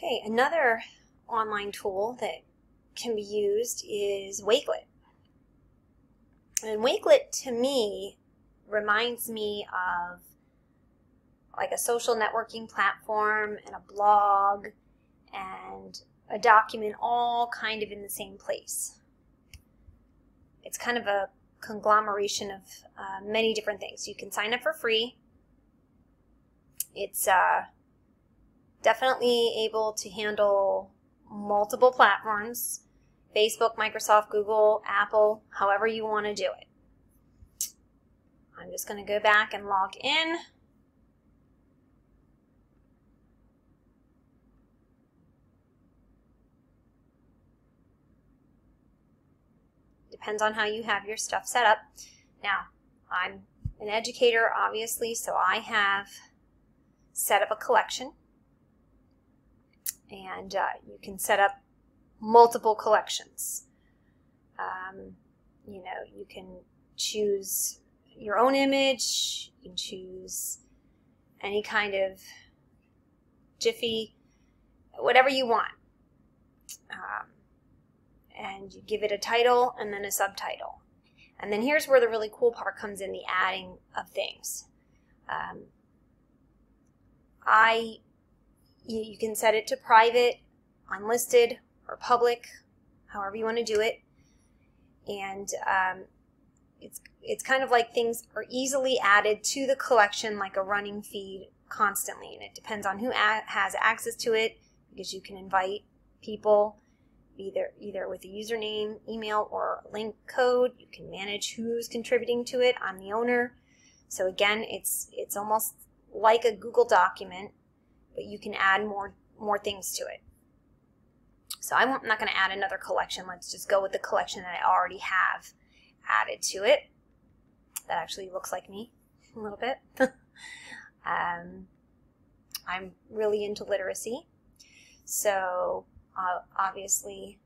Okay, another online tool that can be used is Waklet. And Waklet, to me, reminds me of like a social networking platform and a blog and a document all kind of in the same place. It's kind of a conglomeration of many different things. You can sign up for free. It's definitely able to handle multiple platforms: Facebook, Microsoft, Google, Apple, however you want to do it. I'm just going to go back and log in. Depends on how you have your stuff set up. Now, I'm an educator, obviously, so I have set up a collection. And you can set up multiple collections. You can choose your own image. You can choose any kind of Jiffy, whatever you want. And you give it a title and then a subtitle. And then here's where the really cool part comes in, the adding of things. You can set it to private, unlisted, or public, however you want to do it. And it's kind of like things are easily added to the collection like a running feed constantly. And it depends on who has access to it, because you can invite people either with a username, email, or a link code. You can manage who's contributing to it. I'm the owner. So again, it's almost like a Google document, but you can add more things to it. So I'm not going to add another collection. Let's just go with the collection that I already have added to it. That actually looks like me a little bit. I'm really into literacy. So obviously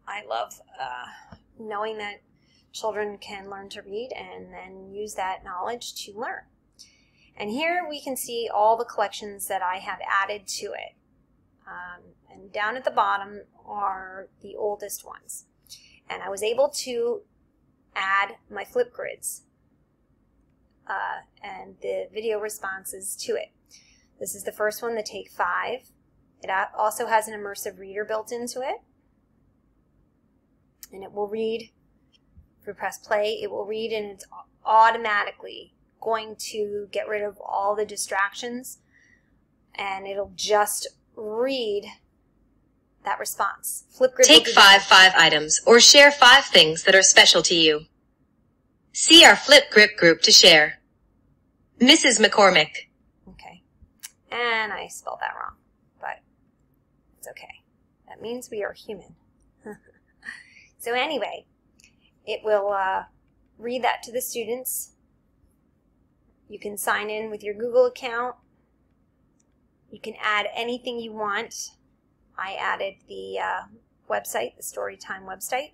I love knowing that children can learn to read and then use that knowledge to learn. And here we can see all the collections that I have added to it. And down at the bottom are the oldest ones. And I was able to add my flip grids and the video responses to it. This is the first one, the Take 5. It also has an immersive reader built into it. And it will read, if we press play, it will read, and it's automatically going to get rid of all the distractions, and it'll just read that response. Flipgrid Take 5 items, or share 5 things that are special to you. See our Flipgrid group to share. Mrs. McCormick. Okay, and I spelled that wrong, but it's okay. That means we are human. So anyway, it will read that to the students. You can sign in with your Google account. You can add anything you want. I added the website, the Storytime website.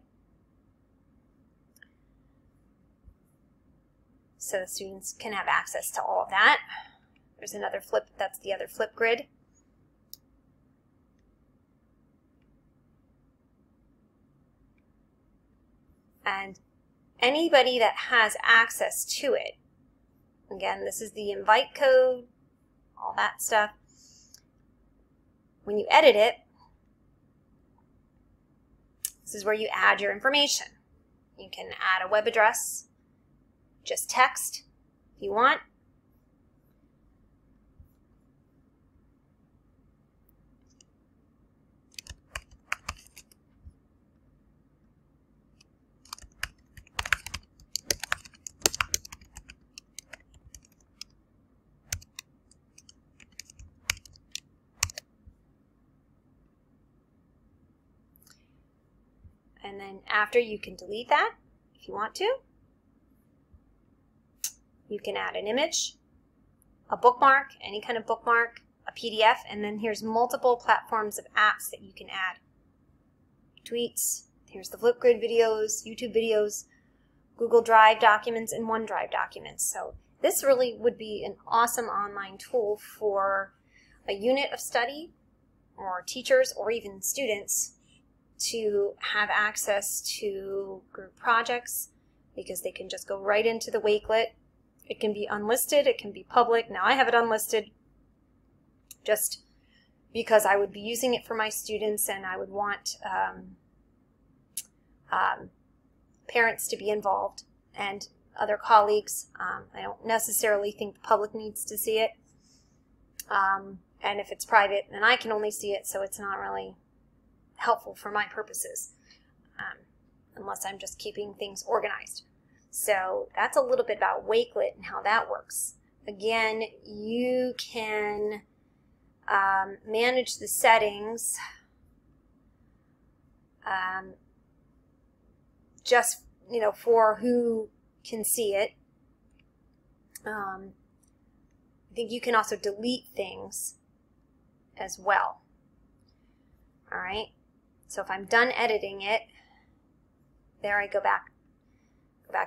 So the students can have access to all of that. There's another flip, that's the other flip grid. And anybody that has access to it, again, this is the invite code, all that stuff. When you edit it, this is where you add your information. You can add a web address, just text if you want. And then after, you can delete that if you want to. You can add an image, a bookmark, any kind of bookmark, a PDF, and then here's multiple platforms of apps that you can add. Tweets, here's the Flipgrid videos, YouTube videos, Google Drive documents, and OneDrive documents. So this really would be an awesome online tool for a unit of study or teachers or even students to have access to group projects, because they can just go right into the Wakelet. It can be unlisted, it can be public. Now I have it unlisted just because I would be using it for my students, and I would want parents to be involved and other colleagues. I don't necessarily think the public needs to see it. And if it's private, then I can only see it, so it's not really helpful for my purposes, unless I'm just keeping things organized. So that's a little bit about Wakelet and how that works. Again, you can manage the settings just, for who can see it. I think you can also delete things as well. All right. So if I'm done editing it, there I go back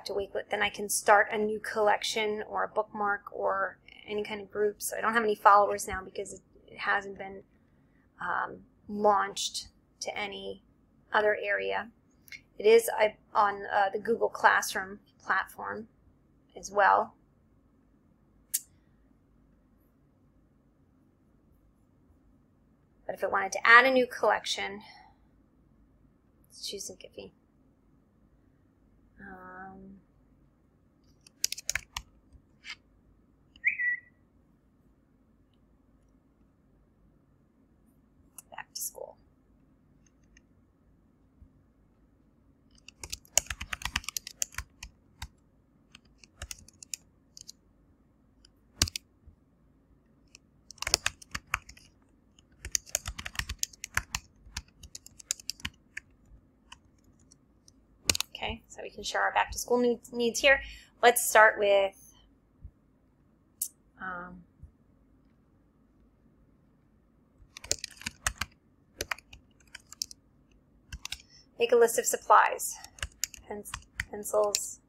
to Wakelet. Then I can start a new collection or a bookmark or any kind of group. So I don't have any followers now because it hasn't been launched to any other area. It is on the Google Classroom platform as well. But if I wanted to add a new collection, let's choose some Giphy. Back to school. Okay, so we can share our back to school needs here. Let's start with make a list of supplies, pencils,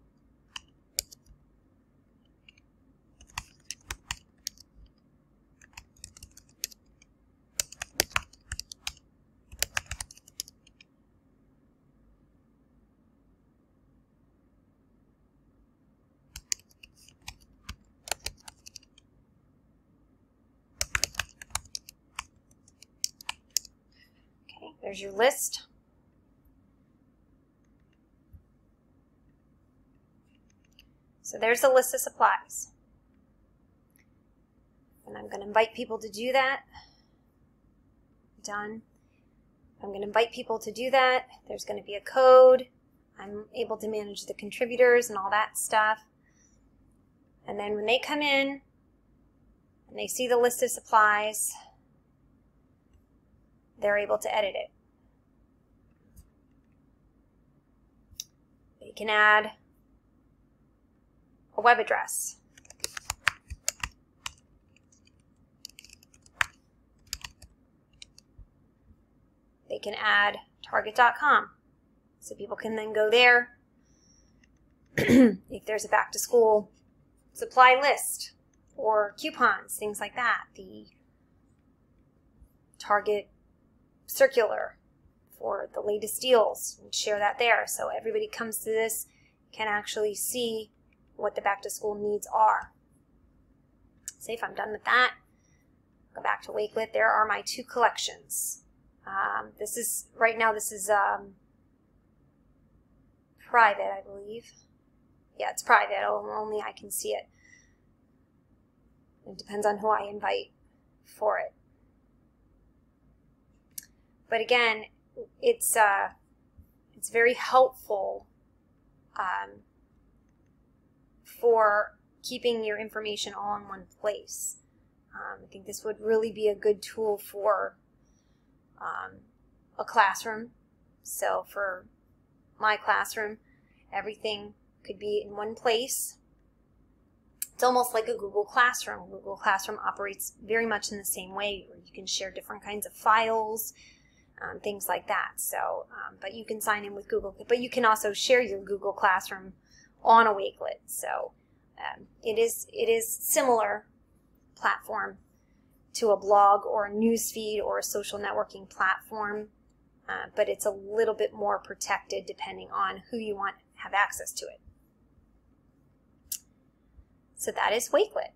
okay, there's your list. So there's a list of supplies. And I'm going to invite people to do that. Done. I'm going to invite people to do that. There's going to be a code. I'm able to manage the contributors and all that stuff. And then when they come in and they see the list of supplies, they're able to edit it. They can add a web address. They can add target.com. So people can then go there. If there's a back to school supply list or coupons, things like that. The Target circular for the latest deals, and share that there. So everybody comes to this can actually see what the back to school needs are. Say if I'm done with that, go back to Wakelet. There are my two collections. This is, right now this is private, I believe. Yeah, it's private. Only I can see it. It depends on who I invite for it. But again, it's very helpful for keeping your information all in one place. I think this would really be a good tool for a classroom. So for my classroom, everything could be in one place. It's almost like a Google Classroom. Google Classroom operates very much in the same way, where you can share different kinds of files, things like that. So, but you can sign in with Google, but you can also share your Google Classroom on a Wakelet. So it is similar platform to a blog or a news feed or a social networking platform, but it's a little bit more protected depending on who you want to have access to it. So that is Waklet.